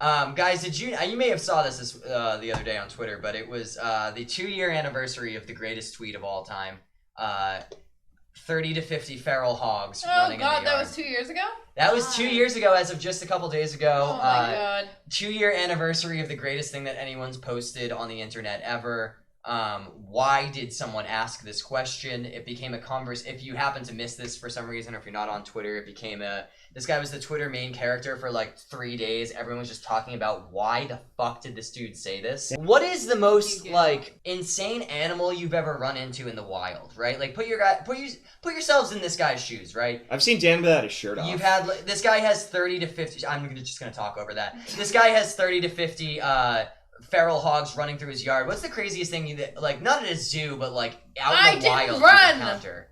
Guys, did you may have saw this the other day on Twitter, but it was the 2-year anniversary of the greatest tweet of all time. 30 to 50 feral hogs running in the yard. That was 2 years ago? That was 2 years ago, as of just a couple days ago. Oh my god. 2-year anniversary of the greatest thing that anyone's posted on the internet ever. Why did someone ask this question? It became a if you happen to miss this for some reason, or if you're not on Twitter, it became this guy was the Twitter main character for like 3 days. Everyone was just talking about why the fuck did this dude say this? What is the most like insane animal you've ever run into in the wild, right? Like put yourselves in this guy's shoes, right? I've seen Dan without his shirt off. You've had this guy has 30 to 50. I'm just gonna talk over that. This guy has 30 to 50 feral hogs running through his yard. What's the craziest thing like not at a zoo, but like out in the wild you encounter?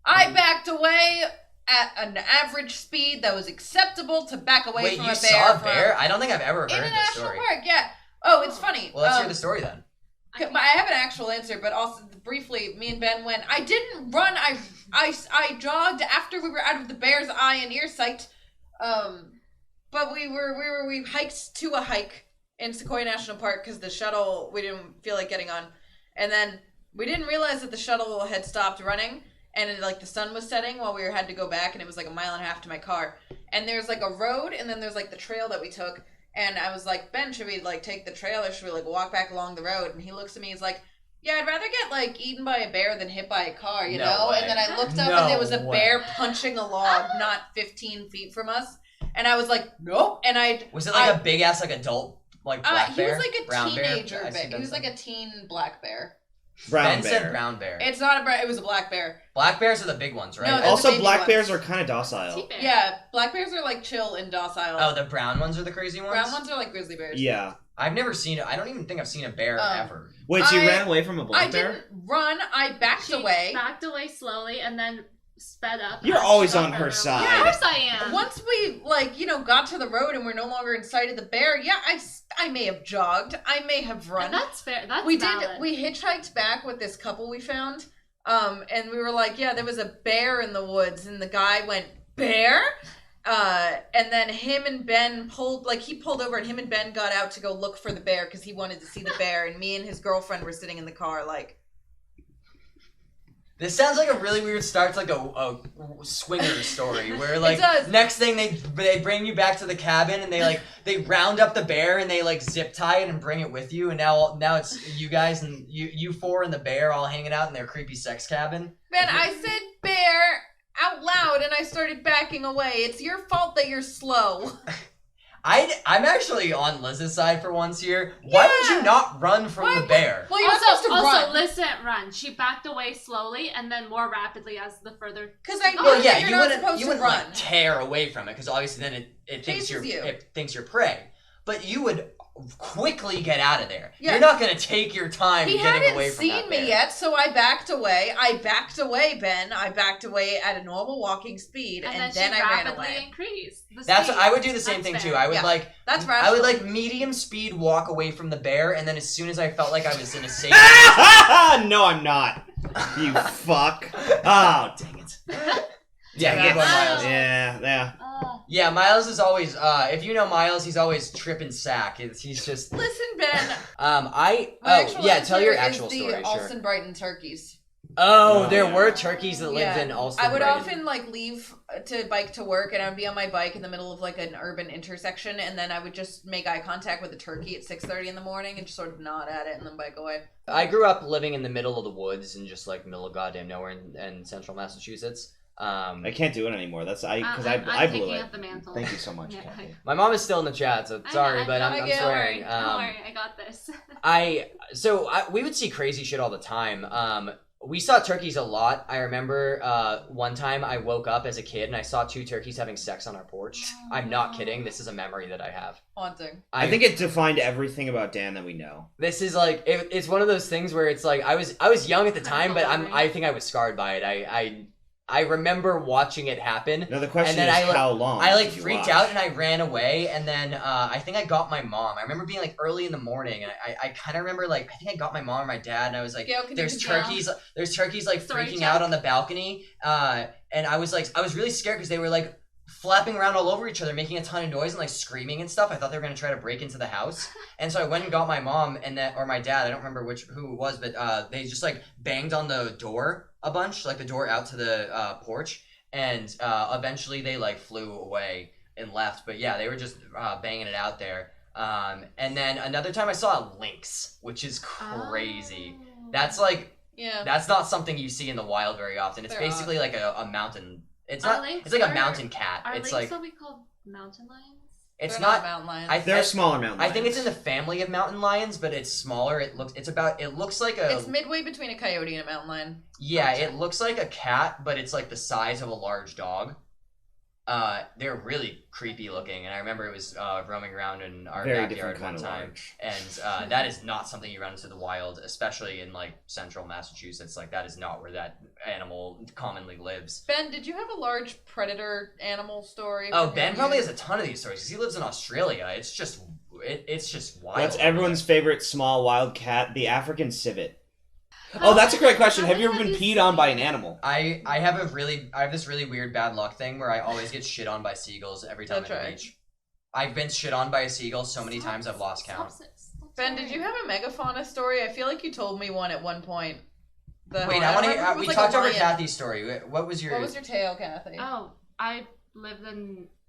I backed away at an average speed that was acceptable to back away from a bear. Wait, you saw a bear? I don't think I've ever heard this story. In a national park, yeah. Oh, it's funny. Well, let's hear the story then. I have an actual answer, but also briefly, me and Ben went. I didn't run. I jogged after we were out of the bear's eye and ear sight. But we hiked to a hike in Sequoia National Park because the shuttle we didn't feel like getting on, and then we didn't realize that the shuttle had stopped running. And the sun was setting while we had to go back, and it was like a mile and a half to my car. And there's like a road, and then there's like the trail that we took. And I was like, Ben, should we like take the trail, or should we like walk back along the road? And he looks at me, he's like, yeah, I'd rather get like eaten by a bear than hit by a car, you know? Way. And then I looked up, and there was a bear punching a log not 15 feet from us. And I was like, nope. And was it like a big ass like adult like black bear? He was like a brown teenager bear? bear. He was like a teen black bear. Ben said brown bear. It's not a bear. It was a black bear. Black bears are the big ones, right? No, also, black bears are kind of docile. Yeah, black bears are like chill and docile. Oh, the brown ones are the crazy ones? Brown ones are like grizzly bears. Yeah. I've never seen it. I don't even think I've seen a bear ever. Wait, so you ran away from a black bear? I didn't run. I backed away. Backed away slowly and then sped up. You're always on her side. Yeah, of course I am. Once we got to the road and we're no longer in sight of the bear, yeah, I may have jogged. I may have run. And that's fair. That's we valid. We hitchhiked back with this couple we found. And we were like, yeah, there was a bear in the woods, and the guy went, bear? And then him and Ben he pulled over, and him and Ben got out to go look for the bear because he wanted to see the bear, and me and his girlfriend were sitting in the car like... This sounds like a really weird start to like a swinger story where like next thing they bring you back to the cabin and they round up the bear and they like zip tie it and bring it with you, and now it's you guys and you four and the bear all hanging out in their creepy sex cabin. Man, I said bear out loud and I started backing away. It's your fault that you're slow. I'm actually on Liz's side for once here. Why would you not run from the bear? Well, you're supposed to run. Liz didn't run. She backed away slowly and then more rapidly as the further. Because I know that you're not supposed to run. Like tear away from it because obviously then it thinks you're prey. But you would quickly get out of there. Yeah. You're not going to take your time getting away from that bear. He hadn't seen me yet, so I backed away. I backed away, Ben. I backed away at a normal walking speed, and then I ran away. Increased the That's speed. I would do the same thing too. I would that's rational. I would like medium speed walk away from the bear, and then as soon as I felt like I was in a safe No, I'm not. You fuck. Oh, dang it. Yeah, good one, Miles. Yeah. Yeah, Miles is always, if you know Miles, he's always tripping sack. He's just... Listen, Ben. Tell your actual story, the Alston Brighton turkeys. Oh, there were turkeys that lived in Alston I would Brighton. often, leave to bike to work, and I would be on my bike in the middle of, an urban intersection, and then I would just make eye contact with a turkey at 6:30 in the morning and just sort of nod at it and then bike away. I grew up living in the middle of the woods and just, middle of goddamn nowhere in central Massachusetts. I can't do it anymore. That's I blew it. Up the mantle. Thank you so much, Kathy. My mom is still in the chat, so sorry, but I'm swearing. Don't worry, I got this. We would see crazy shit all the time. We saw turkeys a lot. I remember one time I woke up as a kid and I saw 2 turkeys having sex on our porch. I'm not kidding. This is a memory that I have. Haunting. I think it defined everything about Dan that we know. This is it's one of those things where it's like I was young at the time, but I think I was scarred by it. I remember watching it happen. No, the question is how long. I freaked out and I ran away, and then I think I got my mom. I remember being early in the morning, and I kind of remember I think I got my mom or my dad, and I was like, there's turkeys freaking out on the balcony, and I was really scared because they were flapping around all over each other, making a ton of noise and like screaming and stuff. I thought they were gonna try to break into the house, and so I went and got my mom or my dad. I don't remember who it was, but they just like banged on the door a bunch, like the door out to the porch, and eventually they like flew away and left. But yeah, they were just banging it out there. And then another time I saw a lynx, which is crazy. That's like that's not something you see in the wild very often. It's basically like a mountain. It's not. It's like a mountain cat. It's like what we call mountain lions. It's not mountain lions. They're smaller mountain lions. I think it's in the family of mountain lions, but it's smaller. It looks like a. It's midway between a coyote and a mountain lion. Yeah, it looks like a cat, but it's like the size of a large dog. They're really creepy looking, and I remember it was roaming around in our backyard one time. And that is not something you run into the wild, especially in like central Massachusetts. Like that is not where that animal commonly lives. Ben, did you have a large predator animal story? Oh, Ben probably has a ton of these stories because he lives in Australia. It's just wild. That's everyone's favorite small wild cat, the African civet. Oh, that's a great question. Have you ever been peed on by an animal? I have this really weird bad luck thing where I always get shit on by seagulls every time I'm at the beach. I've been shit on by a seagull so many times I've lost count. Ben, did you have a megafauna story? I feel like you told me one at one point. Wait, I want to hear. We talked over Kathy's story. What was your tale, Kathy? Oh,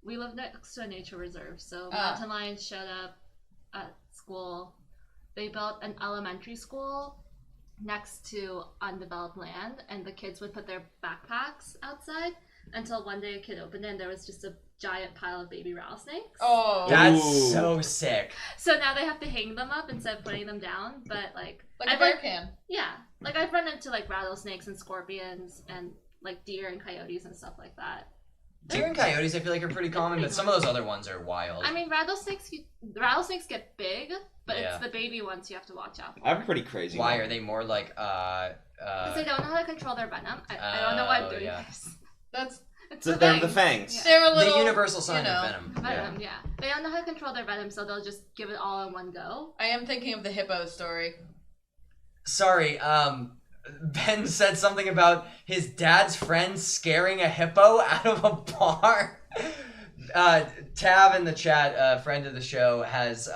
we lived next to a nature reserve, so mountain lions showed up at school. They built an elementary school next to undeveloped land, and the kids would put their backpacks outside until one day a kid opened it and there was just a giant pile of baby rattlesnakes. Oh, that's so sick. So now they have to hang them up instead of putting them down, but like a bear can. Yeah, like I've run into like rattlesnakes and scorpions and like deer and coyotes and stuff like that. Deer and coyotes I feel like are pretty common, but some of those other ones are wild. I mean, rattlesnakes get big, but it's the baby ones you have to watch out for. I'm pretty crazy. Why are they more like because they don't know how to control their venom. I don't know why I'm doing this. They're the fangs. Yeah. They're a little, the universal sign of venom. Venom, yeah. They don't know how to control their venom, so they'll just give it all in one go. I am thinking of the hippo story. Sorry, Ben said something about his dad's friend scaring a hippo out of a bar. Tav in the chat, friend of the show, has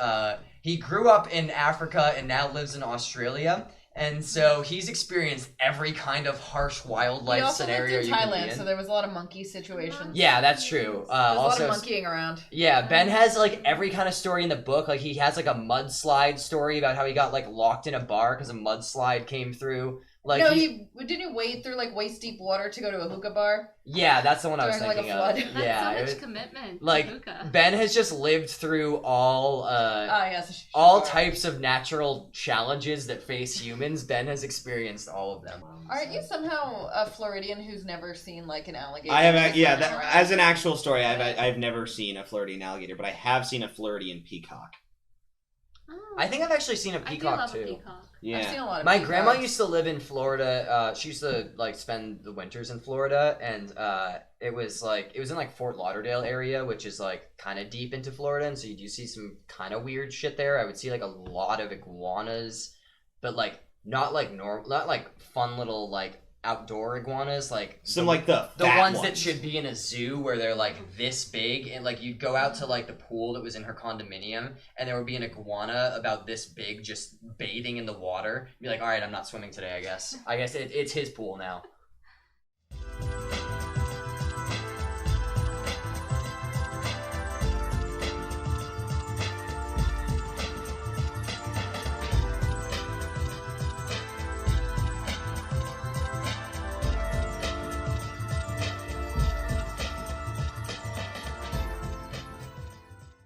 he grew up in Africa and now lives in Australia, and so he's experienced every kind of harsh wildlife scenario you can be in. Thailand, so there was a lot of monkey situations. Yeah, that's true. There's a lot of monkeying around. Yeah, Ben has like every kind of story in the book. Like he has like a mudslide story about how he got like locked in a bar because a mudslide came through. Like no, didn't he wade through like waist deep water to go to a hookah bar? Yeah, that's the one I was thinking of. That's yeah, so much commitment. Like hookah. Ben has just lived through all types of natural challenges that face humans. Ben has experienced all of them. Aren't you somehow a Floridian who's never seen like an alligator? I have, as an actual story, I've never seen a Floridian alligator, but I have seen a Floridian peacock. Oh. I think I've actually seen a peacock I do love too. A peacock. Yeah. I've seen a lot of My peacocks. grandma used to live in Florida. She used to like spend the winters in Florida, and it was in like Fort Lauderdale area, which is like kind of deep into Florida, and so you do see some kind of weird shit there. I would see like a lot of iguanas, but like not like fun little like outdoor iguanas, like some like the ones that should be in a zoo where they're like this big, and like you'd go out to like the pool that was in her condominium and there would be an iguana about this big just bathing in the water. You'd be like, all right, I'm not swimming today. I guess it's his pool now.